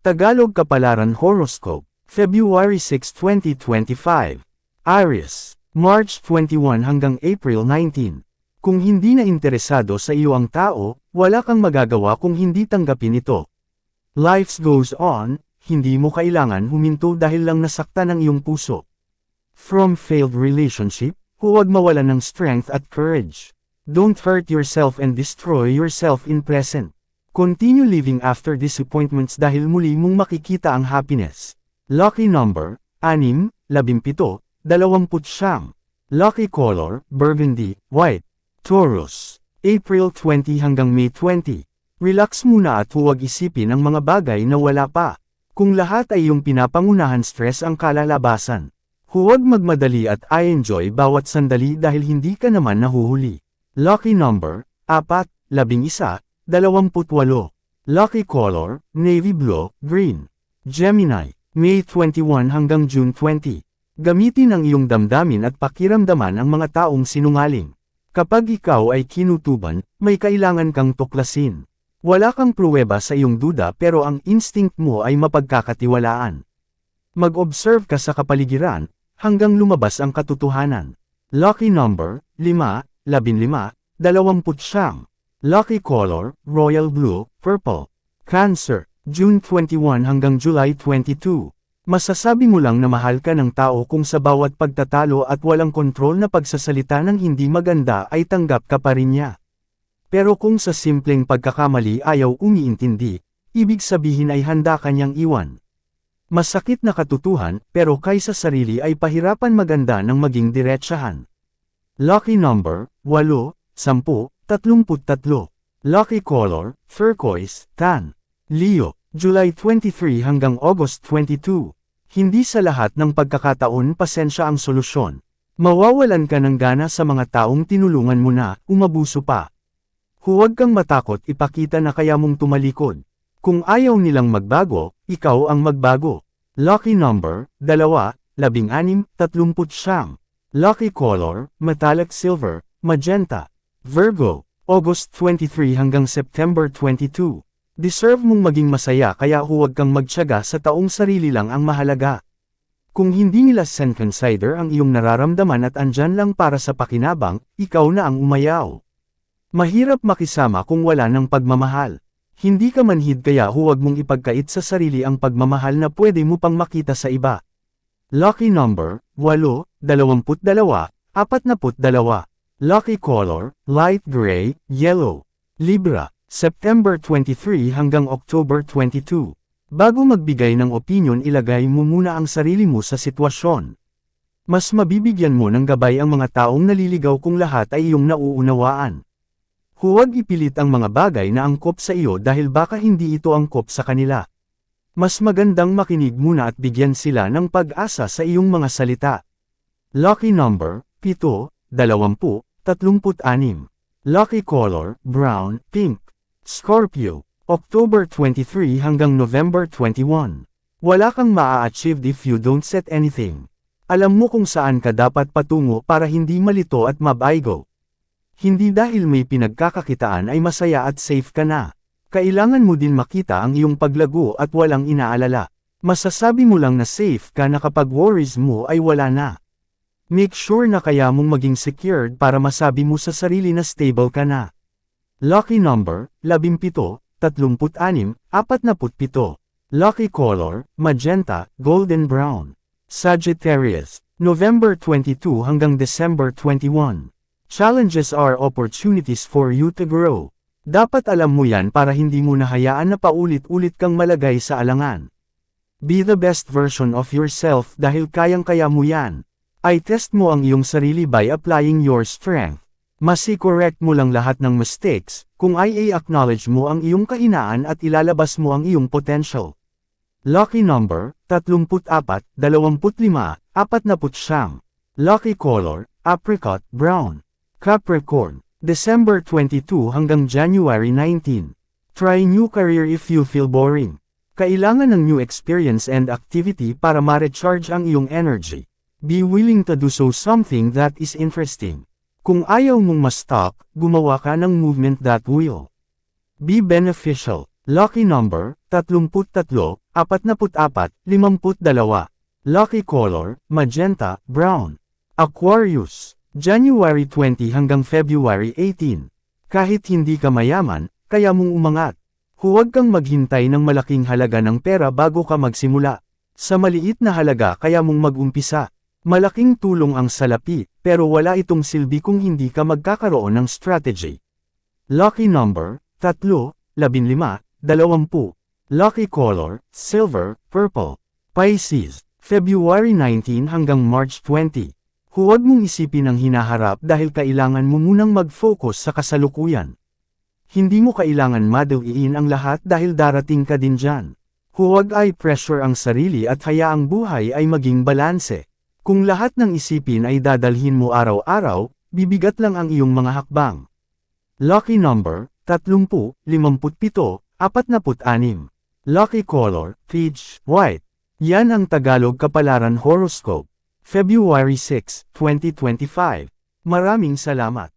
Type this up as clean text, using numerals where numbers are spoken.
Tagalog Kapalaran Horoscope, February 6, 2025. Aries, March 21 hanggang April 19. Kung hindi na interesado sa iyo ang tao, wala kang magagawa kung hindi tanggapin ito. Life goes on, hindi mo kailangan huminto dahil lang nasaktan ang iyong puso. From failed relationship, huwag mawalan ng strength at courage. Don't hurt yourself and destroy yourself in present. Continue living after disappointments dahil muli mong makikita ang happiness. Lucky number, 6, 17, 20. Lucky color, burgundy, white. Taurus, April 20 hanggang May 20. Relax muna at huwag isipin ang mga bagay na wala pa. Kung lahat ay iyong pinapangunahan, stress ang kalalabasan. Huwag magmadali at i-enjoy bawat sandali dahil hindi ka naman nahuhuli. Lucky number, 4, 11, 28. Lucky color, navy blue, green. Gemini, May 21 hanggang June 20. Gamitin ang iyong damdamin at pakiramdaman ang mga taong sinungaling. Kapag ikaw ay kinutuban, may kailangan kang tuklasin. Wala kang pruweba sa iyong duda pero ang instinct mo ay mapagkakatiwalaan. Mag-observe ka sa kapaligiran, hanggang lumabas ang katotohanan. Lucky number, 5, 15, 20. Lucky color, royal blue, purple. Cancer, June 21 hanggang July 22. Masasabi mo lang na mahal ka ng tao kung sa bawat pagtatalo at walang kontrol na pagsasalita ng hindi maganda ay tanggap ka pa rin niya. Pero kung sa simpleng pagkakamali ayaw umiintindi, ibig sabihin ay handa ka niyang iwan. Masakit na katutuhan, pero kaysa sarili ay pahirapan maganda ng maging diretsahan. Lucky number, 8, 10, 33. Lucky color, turquoise, tan. Leo, July 23 hanggang August 22. Hindi sa lahat ng pagkakataon pasensya ang solusyon. Mawawalan ka ng gana sa mga taong tinulungan mo na, umabuso pa. Huwag kang matakot ipakita na kaya mong tumalikod. Kung ayaw nilang magbago, ikaw ang magbago. Lucky number, 2, 16, 30. Lucky color, metallic silver, magenta. Virgo, August 23 hanggang September 22. Deserve mong maging masaya kaya huwag kang magtiyaga sa taong sarili lang ang mahalaga. Kung hindi nila consider ang iyong nararamdaman at andyan lang para sa pakinabang, ikaw na ang umayaw. Mahirap makisama kung wala ng pagmamahal. Hindi ka manhid kaya huwag mong ipagkait sa sarili ang pagmamahal na pwede mo pang makita sa iba. Lucky number, 8, 22, 42. Lucky color, light gray, yellow. Libra, September 23 hanggang October 22. Bago magbigay ng opinyon, ilagay mo muna ang sarili mo sa sitwasyon. Mas mabibigyan mo ng gabay ang mga taong naliligaw kung lahat ay iyong nauunawaan. Huwag ipilit ang mga bagay na angkop sa iyo dahil baka hindi ito angkop sa kanila. Mas magandang makinig muna at bigyan sila ng pag-asa sa iyong mga salita. Lucky number, 7, 20, 36. Lucky color, brown, pink. Scorpio, October 23 hanggang November 21. Wala kang maa-achieve if you don't set anything. Alam mo kung saan ka dapat patungo para hindi malito at mabaygo. Hindi dahil may pinagkakakitaan ay masaya at safe ka na. Kailangan mo din makita ang iyong paglago at walang inaalala. Masasabi mo lang na safe ka na kapag worries mo ay wala na. Make sure na kaya mong maging secured para masabi mo sa sarili na stable ka na. Lucky number, 17, 36, 47. Lucky color, magenta, golden brown. Sagittarius, November 22 hanggang December 21. Challenges are opportunities for you to grow. Dapat alam mo yan para hindi mo nahayaan na paulit-ulit kang malagay sa alangan. Be the best version of yourself dahil kayang-kaya mo yan. I-test mo ang iyong sarili by applying your strength. Mas i-correct mo lang lahat ng mistakes, kung i-acknowledge mo ang iyong kahinaan at ilalabas mo ang iyong potential. Lucky number, 34, 25, 49. Lucky color, apricot, brown. Capricorn, December 22 hanggang January 19. Try new career if you feel boring. Kailangan ng new experience and activity para ma-recharge ang iyong energy. Be willing to do something that is interesting. Kung ayaw mong ma-stuck, gumawa ka ng movement that will be beneficial. Lucky number, 33, 44, 52. Lucky color, magenta, brown. Aquarius, January 20 hanggang February 18. Kahit hindi ka mayaman, kaya mong umangat. Huwag kang maghintay ng malaking halaga ng pera bago ka magsimula. Sa maliit na halaga kaya mong mag-umpisa. Malaking tulong ang salapi, pero wala itong silbi kung hindi ka magkakaroon ng strategy. Lucky number, 3, 15, 20. Lucky color, silver, purple. Pisces, February 19 hanggang March 20. Huwag mong isipin ang hinaharap dahil kailangan mo munang mag-focus sa kasalukuyan. Hindi mo kailangan madaliin ang lahat dahil darating ka din dyan. Huwag ay pressure ang sarili at hayaang buhay ay maging balanse. Kung lahat ng isipin ay dadalhin mo araw-araw, bibigat lang ang iyong mga hakbang. Lucky number, 30, 57, 46. Lucky color, peach, white. Yan ang Tagalog Kapalaran Horoscope. February 6, 2025. Maraming salamat.